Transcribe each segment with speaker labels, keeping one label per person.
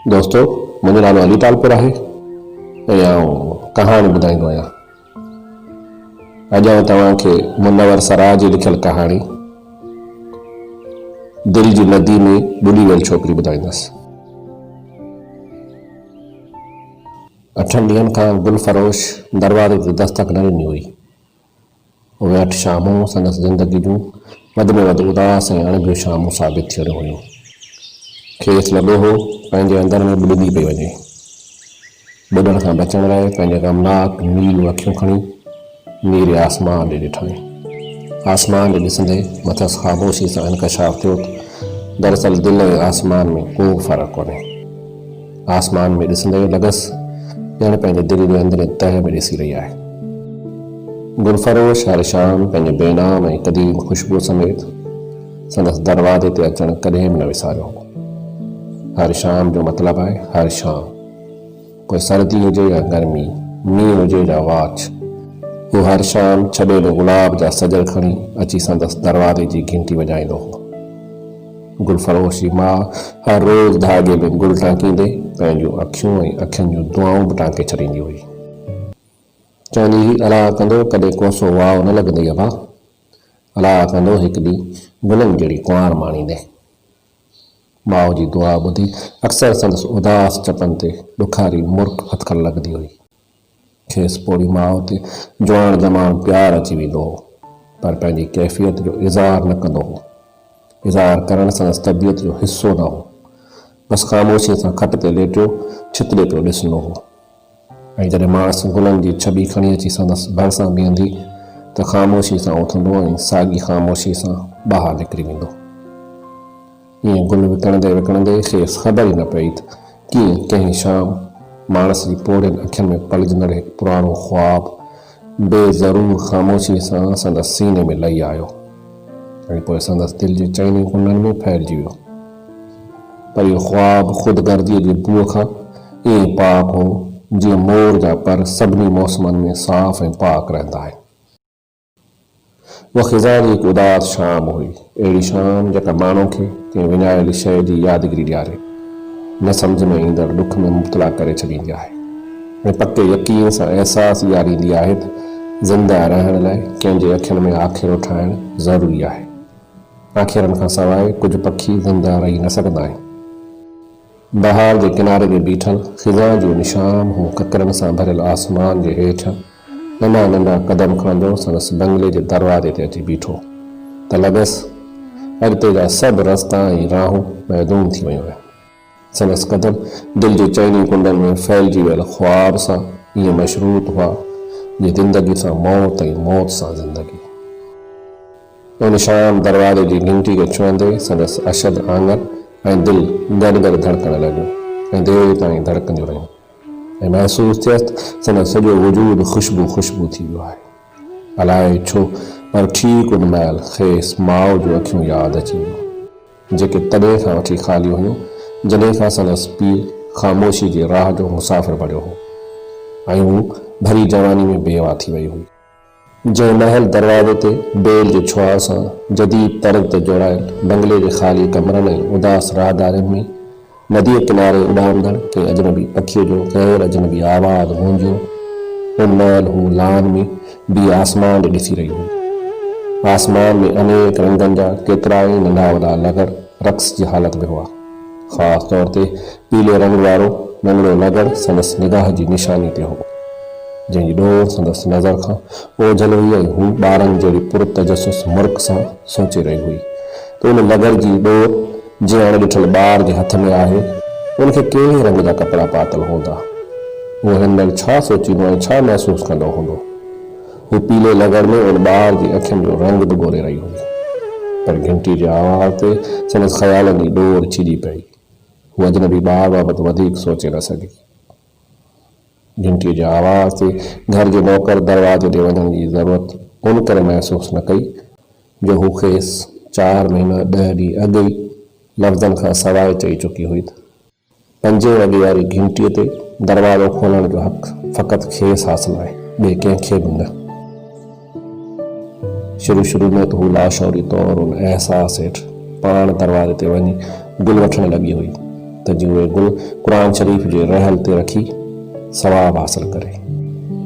Speaker 1: दोस्तों, मुंहिंजो नालो अली तालपुर आहे ऐं आउं कहाणी ॿुधाईंदो आहियां। अॼु आउं तव्हांखे मुनव्वर सराय जी लिखियल कहाणी दिलि जी नदी में ॿुॾी वियल छोकिरी ॿुधाईंदुसि। 8 ॾींहंनि खां गुलफरोश दरवाज़े ते दस्तक न ॾिनी हुई। उहे 8 शामूं संदसि ज़िंदगी जूं वधि में वधि उदास ऐं अणिबियूं शामूं साबित थियूं हुयूं। खेसि लॻो हो पंहिंजे अंदर में ॿुॾंदी पई वञे। ॿुॾण खां बचण लाइ पंहिंजे गमनाक नील अखियूं खणी नीरे आसमान ॾे ॾिठई। आसमान ॾे ॾिसंदे मथसि ख़ामोशी सां इनकशाफ़ थियो त दरअसल दिलि ऐं आसमान में को फ़र्क़ु कोन्हे। आसमान में ॾिसंदे लॻसि ॼण पंहिंजे दिलि जे अंदरि तह में ॾिसी रही आहे। गुलफरोश हर शाम पंहिंजे बेनाम ऐं क़दीम ख़ुशबू समेत संदसि दरवाज़े ते अचणु कॾहिं बि न विसारियो। हर शाम जो मतिलबु आहे हर शाम, कोई सर्दी हुजे या गर्मी, मींहुं हुजे या वाच, हू हर शाम छॾेल गुलाब जा सजर खणी अची संदसि दरवाज़े जी घंटी वॼाईंदो हो। गुलफरोश जी माउ हर रोज़ धागे में गुल टांकींदे पंहिंजूं अखियूं ऐं अखियुनि जूं दुआऊं बि टांके छॾींदी हुई। चवंदी हुई, अलाह कंदो कॾहिं कोसो वाव न लॻंदई अबा, अलाह कंदो हिकु ॾींहुं गुलनि जहिड़ी कुंवार माणींदे। माउ जी दुआ ॿुधी अक्सर संदसि उदास चपनि ते ॾुखारी मुर्क फथकल लॻंदी हुई। खेसि पोड़ी माउ ते जुवान जमान प्यार अची वेंदो हो, पर पंहिंजी कैफ़ियत जो इज़हार न कंदो हो। इज़हार करण संदसि तबियत जो हिसो न हो। बसि ख़ामोशीअ सां खट ते लेटियो छितिरे पियो ॾिसंदो हो। ऐं जॾहिं माणस गुलनि जी छॿी खणी अची संदसि भरिसां बीहंदी त ख़ामोशी सां उथंदो ऐं साॻी ख़ामोशी सां ॿाहिरि निकिरी वेंदो। ईअं गुल विकिणंदे विकिणंदे खेसि ख़बर ई न पई त कीअं कंहिं शाम माणस जी पोड़ियुनि अखियुनि में पलजंदड़ हिकु पुराणो ख़्वाबु बेज़रूर ख़ामोशीअ सां संदसि सीने में लही आयो ऐं पोइ संदसि दिलि जे चइनी कुंडनि में फैलिजी वियो। पर इहो ख़्वाबु ख़ुदगर्दीअ जी बुह खां ईअं पाक हो जीअं मोर जा पर सभिनी मौसमनि में साफ़ ऐं पाक रहंदा आहिनि। उहा ख़िज़ा जी हिकु उदास शाम हुई, अहिड़ी शाम जेका माण्हू खे कंहिं विञायल शइ जी यादगिरी ॾियारे, न सम्झ में ईंदड़ ॾुख में मुब्तला करे छॾींदी आहे ऐं पके यकीन सां अहसासु ॾियारींदी आहे त ज़िंदा रहण लाइ कंहिंजे अखियुनि में आख़िरो ठाहिणु ज़रूरी आहे। आख़िरनि खां सवाइ कुझु पखी ज़िंदा रही न सघंदा आहिनि। बहार जे किनारे ते बीठल ख़िज़ा जो निशान हू ककरनि सां भरियल आसमान जे हेठि नंढा नंढा कदम खणंदो संदसि बंगले जे दरवाज़े ते अची बीठो त लॻसि अॻिते जा सभु रस्ता ऐं राहूं महदूम थी वियूं आहिनि। संदसि कदम दिलि जे चइनी कुंडनि में फैलिजी वियल ख़्वाब सां ईअं मशरूत हुआ जीअं ज़िंदगी सां मौत ऐं मौत सां ज़िंदगी। उन शाम दरवाज़े जी घंटी खे छुहंदे संदसि अशद आंगन ऐं दिलि गॾु गॾु धड़कण लॻियो ऐं देर ताईं धड़कंदियूं रहियूं ऐं महसूसु थियसि त संदसि सॼो वजूद ख़ुशबू थी वियो आहे। अलाए छो, पर ठीकु उन महिल खेसि माउ जूं अखियूं यादि अची वियूं, जेके तॾहिं खां वठी ख़ाली हुयूं जॾहिं खां संदसि पीउ ख़ामोशी जी राह जो मुसाफ़िर बणियो हो ऐं हू भरी जवानी में बेवा थी वई हुई। जंहिं महल दरवाज़े ते बेल जे छुहाउ सां जदीद तर्ज़ ते जोड़ायल बंगले जे ख़ाली कमरनि ऐं उदास राहदारियुनि में नदीअ किनारे उॾामंदड़ कंहिं अजनबी पखीअ जो गैर अजनबी आवाज़ गूंजियो, उन महिल हू लान में बीह आसमान ॾे ॾिसी रही हुई। आसमान में अनेक रंगनि जा केतिरा ई नंढा वॾा लॻड़ रक़्स जी हालत में हुआ। ख़ासि तौर ते पीले रंग वारो नंढड़ो लॻड़ संदसि निगाह जी निशानी ते हो, जंहिंजी ॾोर संदसि नज़र खां ओझल हुई ऐं हू ॿारनि जहिड़ी पुरतजसुस मुर्क सां सोचे रही हुई त उन लॻड़ जी ॾोर जीअं हाणे ॾिठल ॿार जे हथ में आहे, उनखे कहिड़े रंग जा कपिड़ा पातल हूंदा, उहो हिन महिल छा सोचींदो ऐं छा महसूसु कंदो हूंदो। हू पीले लॻड़ में उन ॿार जी अखियुनि जो रंग बि ॻोल्हे रही हुई, पर घंटी जे आवाज़ ते संदसि ख़्यालनि जी ॾोर छिॼी पई। हू अजनबी ॿार बाबति वधीक सोचे न सघी। घंटीअ जे आवाज़ ते घर जे नौकर दरवाज़े ते वञण जी ज़रूरत उन करे महसूसु न कई जो हू खेसि 4 महीना 10 ॾींहं अॻु ई लफ़्ज़नि खां सवाइ चई चुकी हुई त 5 वॻे वारी घंटीअ ते दरवाज़ो खोलण जो हक़ फ़क़ति खेसि हासिलु आहे, ॿिए कंहिंखे बि न। शुरू में त हू लाशौरी तौरु उन अहसास हेठि पाण दरवाज़े ते वञी गुल वठण लॻी हुई, त जीअं उहे गुल क़ुर शरीफ़ जे रहल ते रखी सवाब हासिल करे।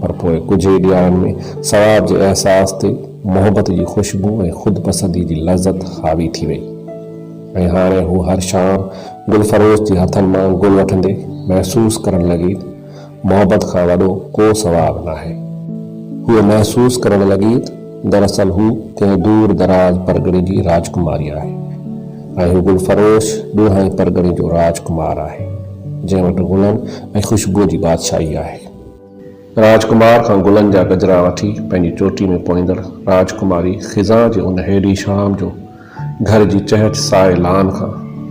Speaker 1: पर पोइ कुझु ई ॾियारनि में सवाब जे अहसास ते मोहबत जी ख़ुशबू ऐं ख़ुदि पसंदी जी लज़त हावी थी वई ऐं हाणे हू हर शाम गुल फरोश जे हथनि मां गुल वठंदे महसूसु करणु लॻी मोहबत खां वॾो को सवाब न आहे। हूअ महसूसु करणु लॻी दरअसल हू कंहिं दूर दराज परगिणे जी राजकुमारी आहे ऐं हू गुल फरोश ॾोहाई परगिणे जो राजकुमार आहे जंहिं वटि गुलनि ऐं ख़ुशबूअ जी बादशाही आहे। राजकुमार खां गुलनि जा गजरा वठी पंहिंजी चोटी में पोईंदड़ राजकुमारी ख़िज़ा जे उन हेॾी शाम जो घर जी चहच साए लान खां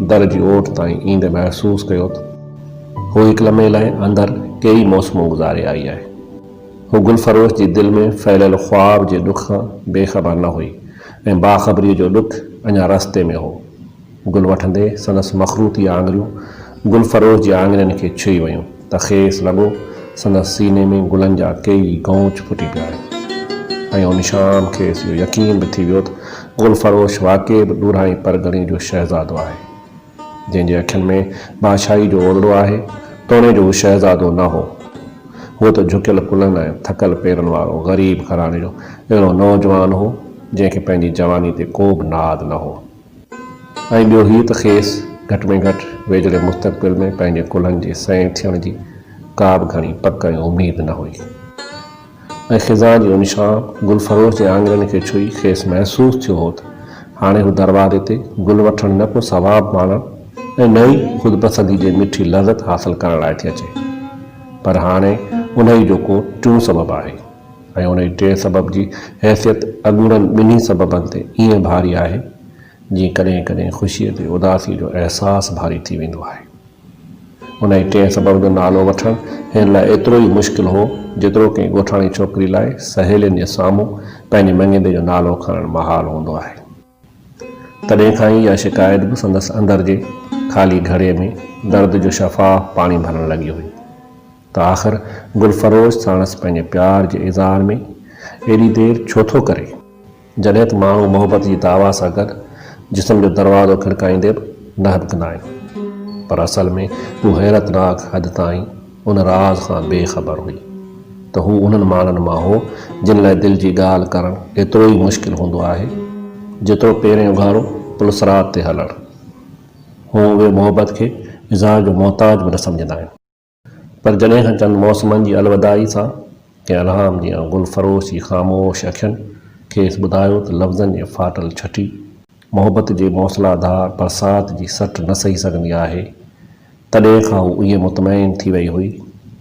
Speaker 1: दर जी ओट ताईं ईंदे महसूसु कयो त हू हिकु लम्हे लाइ अंदरि कई मौसमूं गुज़ारे आई आहे। हू गुल फरोश जी दिलि में फैलियल ख़्वाब जे ॾुख खां बेख़बर न हुई ऐं बाख़बरीअ जो ॾुख अञा रस्ते में हो। गुल वठंदे संदसि मखरूती आङिरियूं गुल फरोश जी आङिरियुनि खे छुई वियूं त खेसि लॻो संदसि सीने में गुलनि जा कई गौच फुटी पिया आहिनि ऐं उन शाम खेसि इहो यकीन बि थी वियो त गुल फरोश वाक़ई बि ॾोराई परगिणे जो शहज़ादो आहे जंहिंजे अखियुनि में बादशाही जो ओड़ो आहे तोड़े जो हू शहज़ादो न हो। हूअ त झुकियल कुलनि ऐं थकल पेरनि वारो ग़रीब घराणे जो अहिड़ो नौजवान हो जंहिंखे पंहिंजी जवानी ते को बि नाद न हो ऐं ॿियो हीउ त खेसि घटि में घटि वेझड़े मुस्तक़बिल में पंहिंजे कुलनि जे सह थियण जी का बि घणी पक ऐं उमेद न हुई ऐं ख़िज़ा जी उन शाम गुल फरोश जे आङिरनि खे छुई खेसि महसूसु थियो हो त हाणे हू दरवाज़े ते गुल वठणु न को सवाबु माणणु ऐं न ई ख़ुदि पसंदी जे मिठी लज़त हासिलु करण लाइ थी अचे पर हाणे उन ई जो को टियों सबबु आहे ऐं उन ई टे सबब जी हैसियत अॻूणनि ॿिन्ही सबबनि ते ईअं भारी आहे जीअं कॾहिं कॾहिं ख़ुशीअ ते उदासी जो अहसासु भारी थी वेंदो आहे। उन ई टे सबब जो नालो वठणु हिन लाइ एतिरो ई मुश्किल हो जेतिरो कंहिं ॻोठाणी छोकिरी लाइ सहेलियुनि जे साम्हूं पंहिंजे मङिंदे जो नालो खणणु महाल हूंदो आहे। तॾहिं खां ई इहा शिकायत बि संदसि अंदरि जे ख़ाली घड़े में दर्द जो शफ़ाफ़ पाणी भरणु लॻी हुई त आख़िर गुल फरोश साणसि पंहिंजे प्यार जे इज़हार में एॾी देरि छो थो करे जॾहिं त माण्हू मोहबत जी दावा सां गॾु जिस्म जो दरवाज़ो खिड़काईंदे बि न हिबकंदा आहिनि पर असल में हू हैरतनाक हद ताईं उन राज़ खां बेख़बर हुई त हू उन्हनि माण्हुनि मां हो जिन लाइ दिलि जी ॻाल्हि करणु एतिरो ई मुश्किल हूंदो आहे जेतिरो पहिरियों उघाड़ो पुलसरात ते हलणु। हू उहे मोहबत खे इज़हार जो मोहताज बि न सम्झंदा आहिनि पर जॾहिं खां चंद मौसमनि जी अलविदाई सां कंहिं अलहाम जीअं गुल फरोश जी ख़ामोश अखियुनि खेसि ॿुधायो त लफ़्ज़नि जे फाटल छठी मोहबत जे मौसलाधार बरसाति जी सट न सही सघंदी आहे तॾहिं खां हू इहे मुतमइन थी वई हुई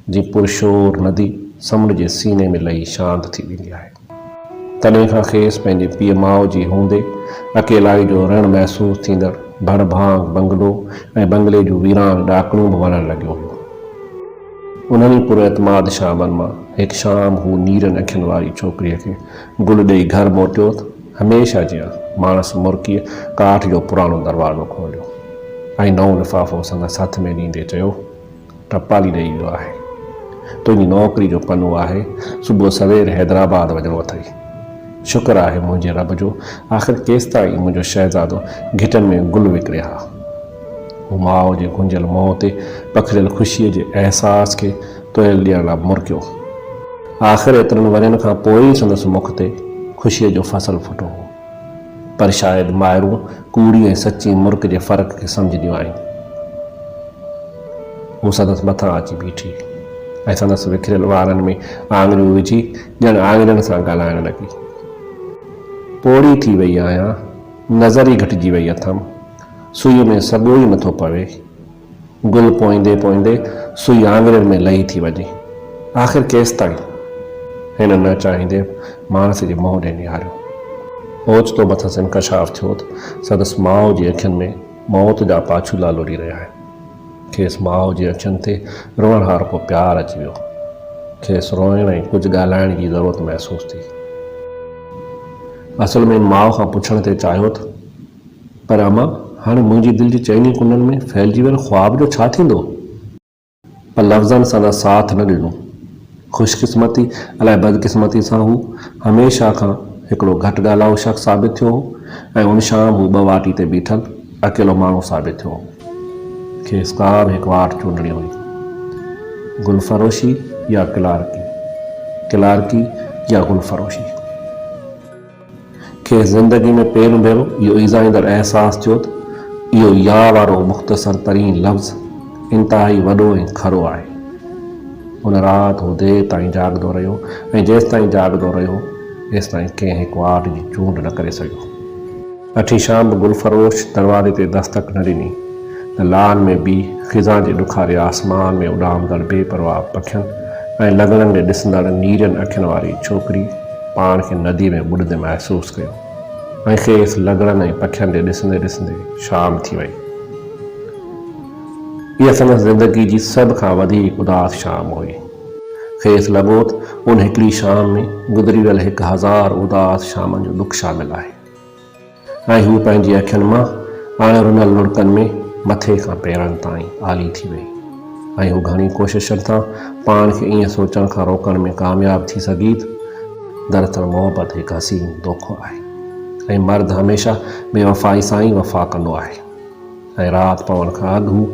Speaker 1: जीअं पुरशोर नदी समुंड जे सीने में लही शांति थी वेंदी आहे। तॾहिं खां खेसि पंहिंजे पीउ माउ जी हूंदे अकेलाई जो रण महसूसु थींदड़ भड़भांग बंगलो ऐं बंगले जूं वीरान ॾाकणूं बि वणणु लॻियूं हुयूं। उन्हनि ई पुरएतमाद शामनि मां हिकु शाम हू नीरनि अखियुनि वारी छोकिरीअ खे गुल ॾेई घर मोटियो त हमेशह जीअं माणस मुर्कीअ काठ जो पुराणो दरवाज़ो खोलियो ऐं नओं लिफ़ाफ़ो संदसि हथ में ॾींदे चयो टपाली ॾेई वियो आहे तुंहिंजी नौकिरी जो पनो आहे सुबुह सवेर हैदराबाद वञिणो अथई। शुक्र आहे मुंहिंजे रब जो आख़िर केसि ताईं मुंहिंजो शहज़ादो घिटनि में गुल विकिणे हा। हू माउ जे गुंजियल मोह ते पखिड़ियल ख़ुशीअ जे अहसास खे तुहिल ॾियण लाइ मुर्कियो। आख़िर एतिरनि वरनि खां पोइ ई संदसि मुख ते ख़ुशीअ जो फसल फुटो हो पर शायदि माइरूं कूड़ी ऐं सची मुर्क जे फ़र्क़ खे सम्झंदियूं आहिनि। हू संदसि मथां अची बीठी ऐं संदसि विखिरियल वारनि में आङिरियूं विझी ॼण आङिरियुनि सां ॻाल्हाइणु लॻी। पोड़ी थी वई आहियां नज़र ई घटिजी वई अथमि सुईअ में सॻो ई नथो पवे गुल पोईंदे पोईंदे सुई आङिरियुनि में लही थी वञे आख़िर केसि ताईं। हिन न चाहींदे मानस जे मुंहुं ॾे निहारियो ओचितो मथसि इंकशाफ़ थियो त संदसि माउ जी अखियुनि में मौत जा पाछूला लोड़ी रहिया आहिनि। खेसि माउ जी अखियुनि ते रोअण हार को प्यारु अची वियो। खेसि रोइण ऐं कुझु ॻाल्हाइण जी ज़रूरत महसूसु थी। असल में माउ खां पुछण ते चाहियो त पर अमा हाणे मुंहिंजी दिलि जी चइनी कुननि में फैलिजी वियल ख़्वाब जो छा थींदो। पर लफ़्ज़नि सां साथ न ॾिनो। ख़ुशकिस्मती अलाए बदकिस्मती सां हू हमेशह खां हिकिड़ो घटि ॻाल्हाओ शख़्स साबित थियो हो ऐं उन शाम हू ॿ वाटी ते बीठल अकेलो माण्हू साबित थियो हो। खेसि का बि हिकु वाट चूंडणी हुई, गुलफरोशी या क्लार्की, क्लार्की या गुलफरोशी। खेसि ज़िंदगी में पहिरियों भेरो इहो ईज़ाईंदड़ अहसासु थियो त इहो या वारो मुख़्तसर तरीन लफ़्ज़ इंतिहाई वॾो ऐं खरो आहे। उन राति हू देरि ताईं जाॻंदो रहियो ऐं जेसि ताईं जाॻंदो रहियो तेसि ताईं कंहिं हिकु वाट जी चूंड न करे सघियो। अठी शाम गुलफरोश दरवाज़े ते दस्तक न ॾिनी त लान में बि ख़िज़ा जे ॾुखारे आसमान में उॾामंदड़ बेपरवाह पखियुनि ऐं लॻड़नि ॾे ॾिसंदड़ नीरनि अखियुनि वारी छोकिरी पाण खे नदी में ॿुॾंदे महसूसु कयो ऐं खेसि लॻड़नि ऐं पखियुनि ॾे ॾिसंदे ॾिसंदे शाम थी वई। इहा संदसि ज़िंदगी जी सभ खां वधीक उदास शाम हुई। खेसि लॻो त उन हिकिड़ी शाम में गुज़री वियल 1000 उदास शामनि जो दुख शामिल आहे ऐं हू पंहिंजी अखियुनि मां अणिरुनल लुड़कनि में मथे खां पेरनि ताईं आली थी वई ऐं हू घणी कोशिशुनि सां पाण खे ईअं सोचण खां रोकण में कामयाब थी सघी त दरअसल मोहबत हिकु हसीन धोखो आहे ऐं मर्द हमेशह बेवफ़ाई सां ई वफ़ा कंदो आहे। ऐं राति पवण खां अॻु हू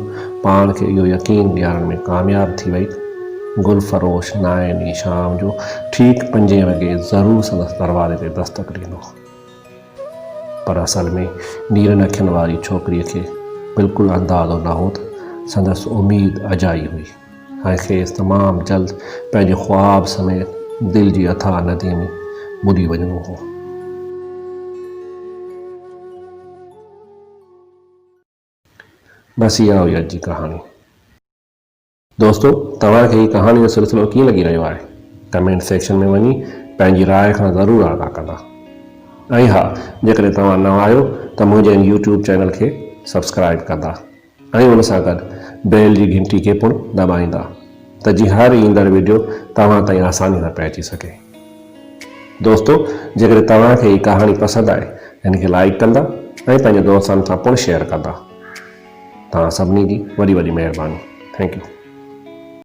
Speaker 1: पाण खे इहो यकीन ॾियारण में कामयाब थी वई गुलफरोश नाए ॾींहुं शाम जो ठीकु 5 वॻे ज़रूरु संदसि दरवाज़े ते दस्तक ॾींदो। पर असल में नीरनि अखियुनि वारी छोकिरीअ खे बिल्कुलु अंदाज़ो न हो त संदसि उमेद अजाई हुई ऐं खेसि तमामु जल्द पंहिंजे ख्वाब समेत दिलि जी अथाह नदी में ॿुॾी वञिणो हो। बस इहा हुई अॼु जी कहाणी। दोस्तों, तव्हांखे हीअ कहाणी जो सिलसिलो कीअं लॻी रहियो आहे? कमेंट सेक्शन में वञी पंहिंजी राय खां ज़रूरु आगाह कंदा। ऐं हा, जेकॾहिं तव्हां न आहियो त मुंहिंजे यूट्यूब चैनल खे सब्सक्राइब कंदा ऐं उन सां गॾु बेल जी घंटी खे पिणु दॿाईंदा त जीअं हर ईंदड़ वीडियो तव्हां ताईं आसानी सां पहुची सघे। दोस्तों, जेकॾहिं तव्हांखे हीअ कहाणी पसंदि आहे हिन खे लाइक कंदा ऐं पंहिंजे दोस्तनि सां पिणु शेयर कंदा। तव्हां सभिनी जी वॾी वॾी महिरबानी। Thank U.